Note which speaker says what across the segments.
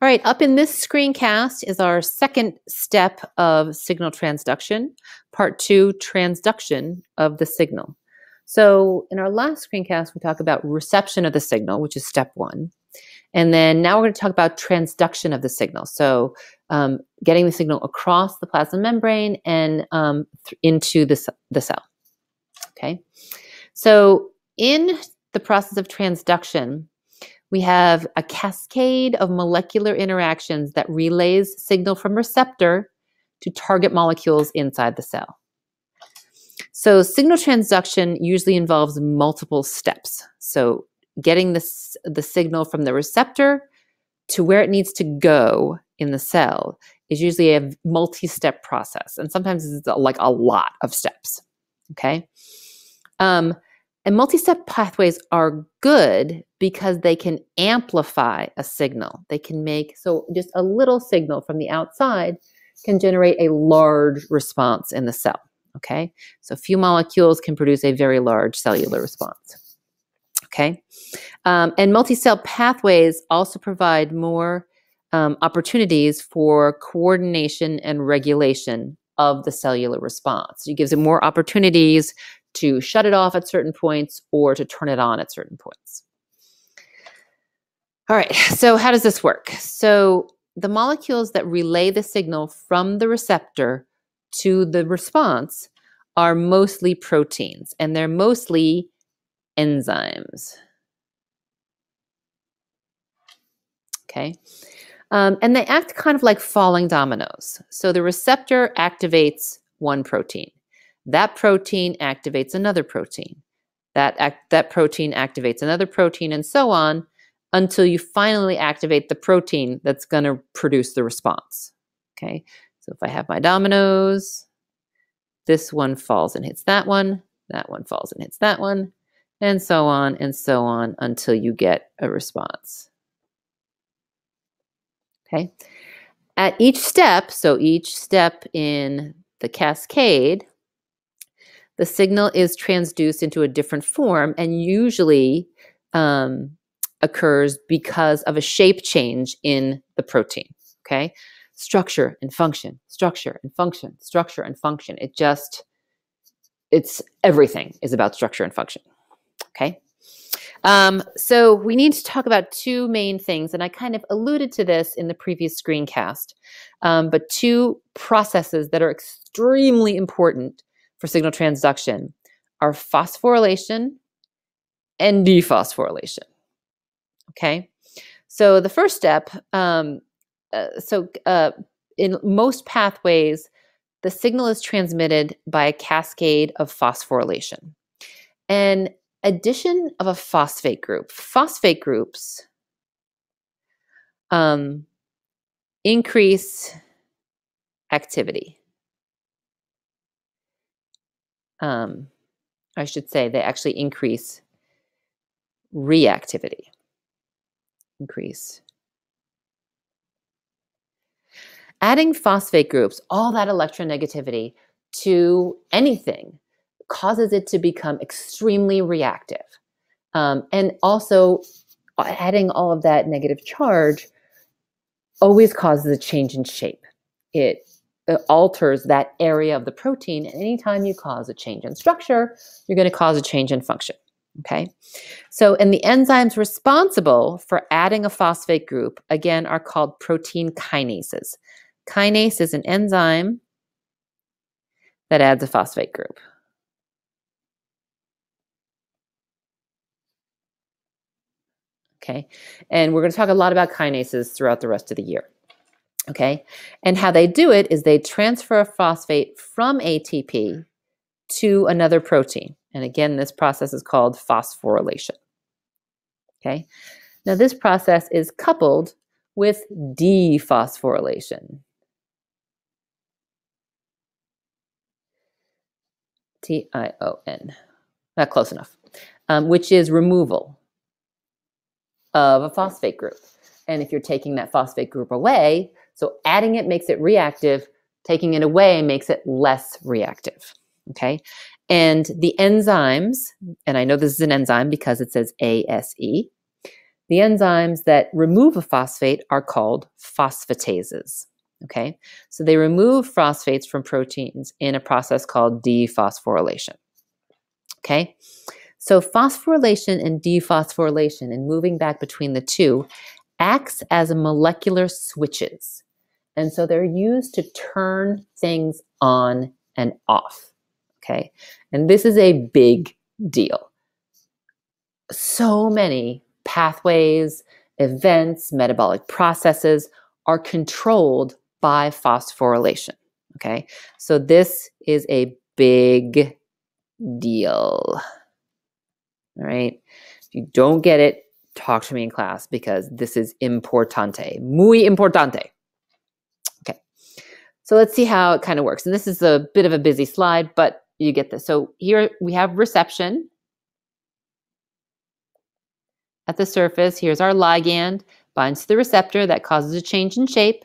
Speaker 1: All right, up in this screencast is our second step of signal transduction, part 2, transduction of the signal. So in our last screencast, we talked about reception of the signal, which is step 1. And then now we're going to talk about transduction of the signal. So getting the signal across the plasma membrane and into the cell. Okay. So in the process of transduction, we have a cascade of molecular interactions that relays signal from receptor to target molecules inside the cell. So signal transduction usually involves multiple steps. So getting the signal from the receptor to where it needs to go in the cell is usually a multi-step process. And sometimes it's like a lot of steps. Okay. And multi-step pathways are good because they can amplify a signal. They can make, so just a little signal from the outside can generate a large response in the cell, okay? So few molecules can produce a very large cellular response, okay? And multi-cell pathways also provide more opportunities for coordination and regulation of the cellular response. It gives it more opportunities to shut it off at certain points or to turn it on at certain points. All right, so how does this work? So the molecules that relay the signal from the receptor to the response are mostly proteins, and they're mostly enzymes. Okay, and they act kind of like falling dominoes. So the receptor activates one protein. That protein activates another protein. That protein activates another protein, and so on, until you finally activate the protein that's going to produce the response. Okay, so if I have my dominoes, this one falls and hits that one falls and hits that one, and so on until you get a response. Okay, at each step, so each step in the cascade, the signal is transduced into a different form and usually occurs because of a shape change in the protein, okay? Structure and function, structure and function, structure and function. It's everything is about structure and function, okay? So we need to talk about two main things, and I kind of alluded to this in the previous screencast, but two processes that are extremely important for signal transduction are phosphorylation and dephosphorylation. Okay, so the first step, in most pathways, the signal is transmitted by a cascade of phosphorylation. And addition of a phosphate groups increase activity. I should say they actually increase reactivity. Adding phosphate groups, all that electronegativity to anything causes it to become extremely reactive. And also adding all of that negative charge always causes a change in shape. It alters that area of the protein, and anytime you cause a change in structure, you're going to cause a change in function. Okay, so and the enzymes responsible for adding a phosphate group, again, are called protein kinases. Kinase is an enzyme that adds a phosphate group. Okay, and we're going to talk a lot about kinases throughout the rest of the year. Okay, and how they do it is they transfer a phosphate from ATP to another protein. And again, this process is called phosphorylation. Okay, now this process is coupled with dephosphorylation. T-I-O-N, not close enough, which is removal of a phosphate group. And if you're taking that phosphate group away, so adding it makes it reactive, taking it away makes it less reactive, okay? And the enzymes, and I know this is an enzyme because it says ASE, The enzymes that remove a phosphate are called phosphatases. Okay, so they remove phosphates from proteins in a process called dephosphorylation. Okay, so phosphorylation and dephosphorylation, and moving back between the two, acts as molecular switches. And so they're used to turn things on and off. Okay, and this is a big deal. So many pathways, events, metabolic processes are controlled by phosphorylation. Okay, so this is a big deal. All right, if you don't get it, talk to me in class because this is importante, muy importante. Okay, so let's see how it kind of works. And this is a bit of a busy slide, but you get this. So here we have reception. At the surface, here's our ligand, binds to the receptor that causes a change in shape.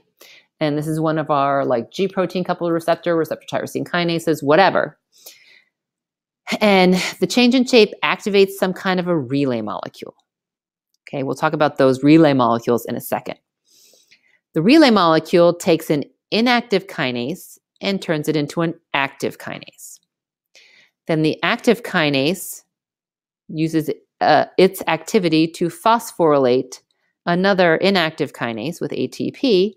Speaker 1: And this is one of our like G protein coupled receptor tyrosine kinases, whatever. And the change in shape activates some kind of a relay molecule. Okay, we'll talk about those relay molecules in a second. The relay molecule takes an inactive kinase and turns it into an active kinase. Then the active kinase uses its activity to phosphorylate another inactive kinase with ATP,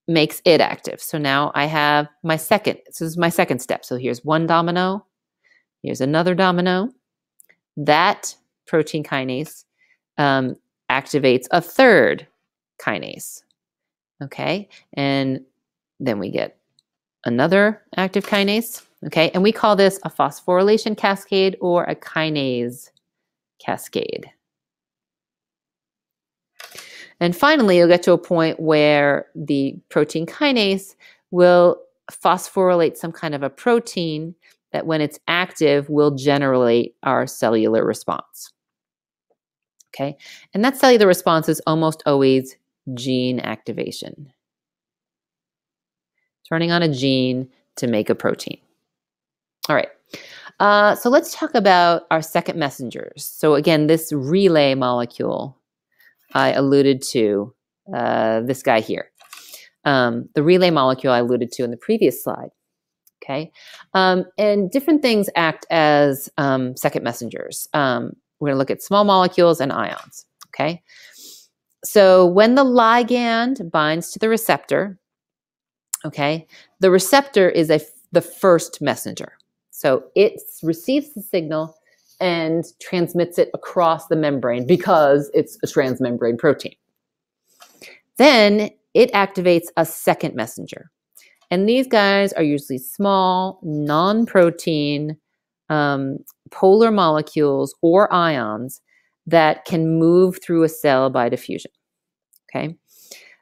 Speaker 1: makes it active. So now I have my second, this is my second step. So here's one domino, here's another domino. That protein kinase activates a third kinase. Okay, and then we get another active kinase. Okay, and we call this a phosphorylation cascade or a kinase cascade. And finally, you'll get to a point where the protein kinase will phosphorylate some kind of a protein that when it's active will generate our cellular response. Okay, and that cellular response is almost always gene activation. Turning on a gene to make a protein. All right, so let's talk about our second messengers. So again, this relay molecule I alluded to, this guy here. The relay molecule I alluded to in the previous slide. Okay, and different things act as second messengers. We're going to look at small molecules and ions. Okay, so when the ligand binds to the receptor, okay, the receptor is the first messenger. So it receives the signal and transmits it across the membrane because it's a transmembrane protein. Then it activates a second messenger. And these guys are usually small, non-protein, polar molecules or ions that can move through a cell by diffusion. Okay.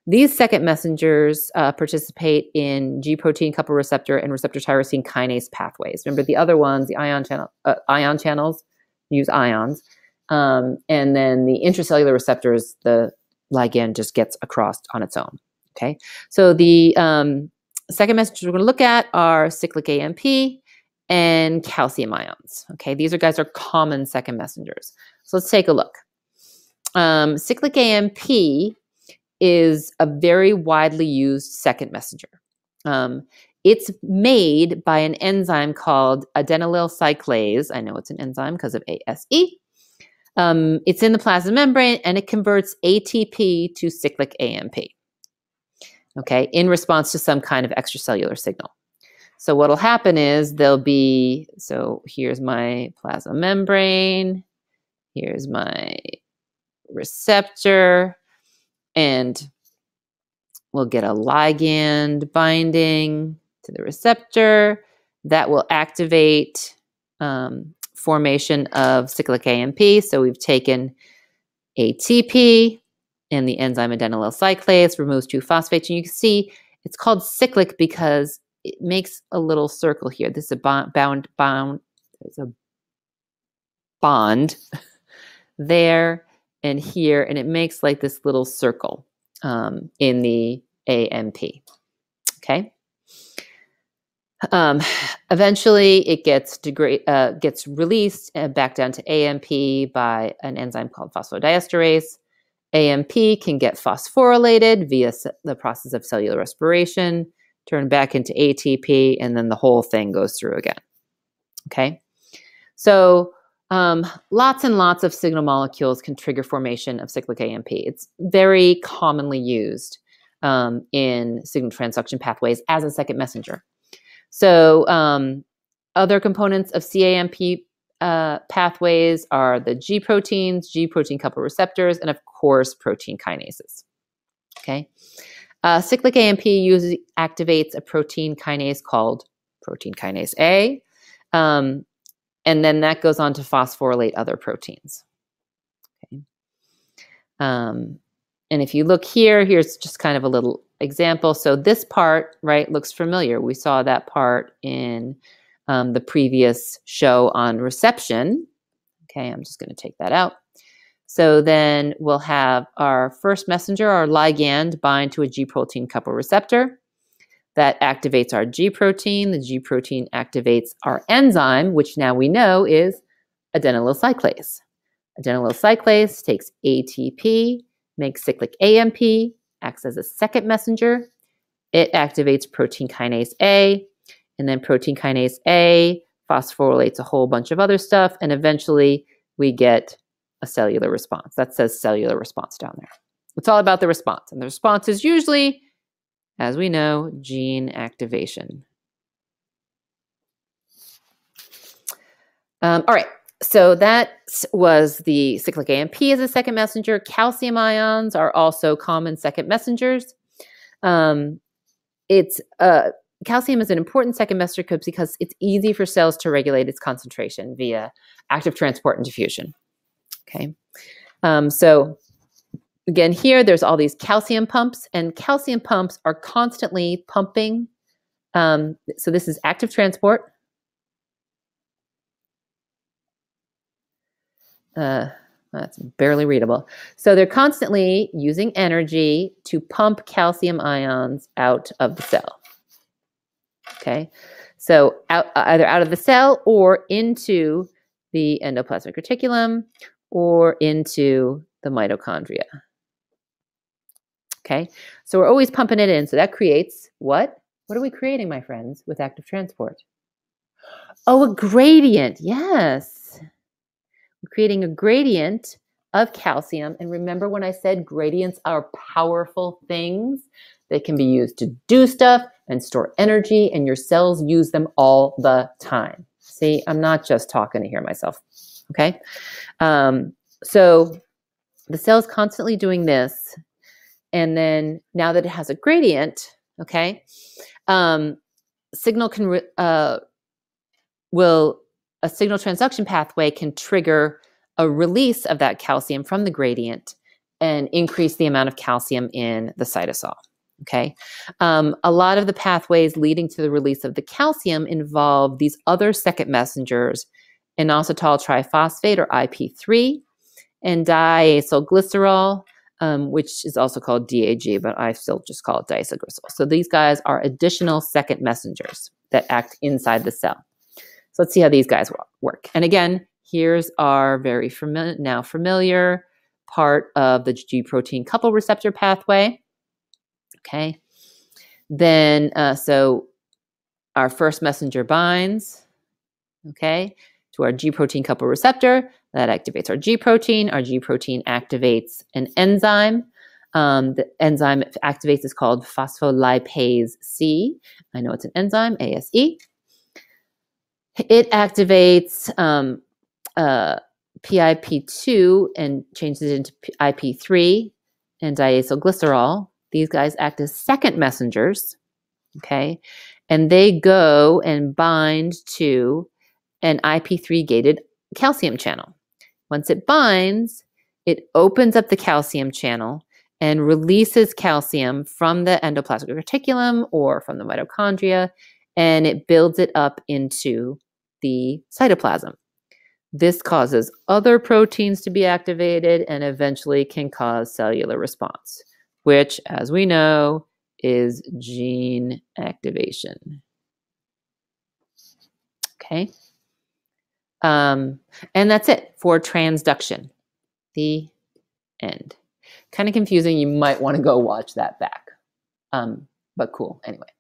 Speaker 1: These second messengers participate in G protein coupled receptor and receptor tyrosine kinase pathways. Remember the other ones, the ion channels use ions. And then the intracellular receptors, the ligand just gets across on its own. Okay. So the second messengers we're going to look at are cyclic AMP and calcium ions. Okay. These guys are common second messengers. So let's take a look. Cyclic AMP is a very widely used second messenger. It's made by an enzyme called adenylyl cyclase. I know it's an enzyme because of ASE. It's in the plasma membrane and it converts ATP to cyclic AMP, okay, in response to some kind of extracellular signal. So what'll happen is so here's my plasma membrane, here's my receptor, and we'll get a ligand binding to the receptor that will activate formation of cyclic AMP. So we've taken ATP and the enzyme adenylyl cyclase removes two phosphates. And you can see it's called cyclic because it makes a little circle here. This is a there's a bond there and here, and it makes like this little circle in the AMP. Okay. Um, Eventually, it gets released back down to AMP by an enzyme called phosphodiesterase. AMP can get phosphorylated via the process of cellular respiration, turn back into ATP, and then the whole thing goes through again. Okay, so lots and lots of signal molecules can trigger formation of cyclic AMP. It's very commonly used in signal transduction pathways as a second messenger. So other components of CAMP pathways are the G proteins, G protein coupled receptors, and of course, protein kinases. Okay. Cyclic AMP usually activates a protein kinase called protein kinase A, and then that goes on to phosphorylate other proteins. Okay. And if you look here, here's just kind of a little example. So this part, right, looks familiar. We saw that part in the previous show on reception. Okay, I'm just going to take that out. So then we'll have our first messenger, our ligand, bind to a G protein coupled receptor. That activates our G protein. The G protein activates our enzyme, which now we know is adenylyl cyclase. Adenylyl cyclase takes ATP, makes cyclic AMP, acts as a second messenger. It activates protein kinase A, and then protein kinase A phosphorylates a whole bunch of other stuff, and eventually we get a cellular response. That says cellular response down there. It's all about the response, and the response is usually, as we know, gene activation. All right. So that was the cyclic AMP as a second messenger. Calcium ions are also common second messengers. Calcium is an important second messenger because it's easy for cells to regulate its concentration via active transport and diffusion. Okay. So again, here there's all these calcium pumps, and calcium pumps are constantly pumping. So this is active transport. That's barely readable. So they're constantly using energy to pump calcium ions out of the cell. Okay, so either out of the cell or into the endoplasmic reticulum or into the mitochondria. Okay, so we're always pumping it in. So that creates what? What are we creating, my friends, with active transport? Oh, a gradient. Yes. Creating a gradient of calcium. And remember when I said gradients are powerful things? They can be used to do stuff and store energy, and your cells use them all the time. See, I'm not just talking to hear myself. Okay. So the cell's constantly doing this. And then now that it has a gradient, okay, signal can a signal transduction pathway can trigger a release of that calcium from the gradient and increase the amount of calcium in the cytosol. Okay. A lot of the pathways leading to the release of the calcium involve these other second messengers, inositol triphosphate or IP3, and diacylglycerol, which is also called DAG, but I still just call it diacylglycerol. So these guys are additional second messengers that act inside the cell. So let's see how these guys work. And again, here's our very familiar part of the G protein coupled receptor pathway. Okay. Then, so our first messenger binds, okay, to our G protein coupled receptor. That activates our G protein. Our G protein activates an enzyme. The enzyme it activates is called phospholipase C. I know it's an enzyme, ASE. It activates PIP2 and changes it into IP3 and diacylglycerol. These guys act as second messengers, okay? And they go and bind to an IP3 gated calcium channel. Once it binds, it opens up the calcium channel and releases calcium from the endoplasmic reticulum or from the mitochondria, and it builds it up into the cytoplasm. This causes other proteins to be activated and eventually can cause cellular response, which, as we know, is gene activation. Okay. And that's it for transduction. The end. Kind of confusing. You might want to go watch that back. But cool anyway.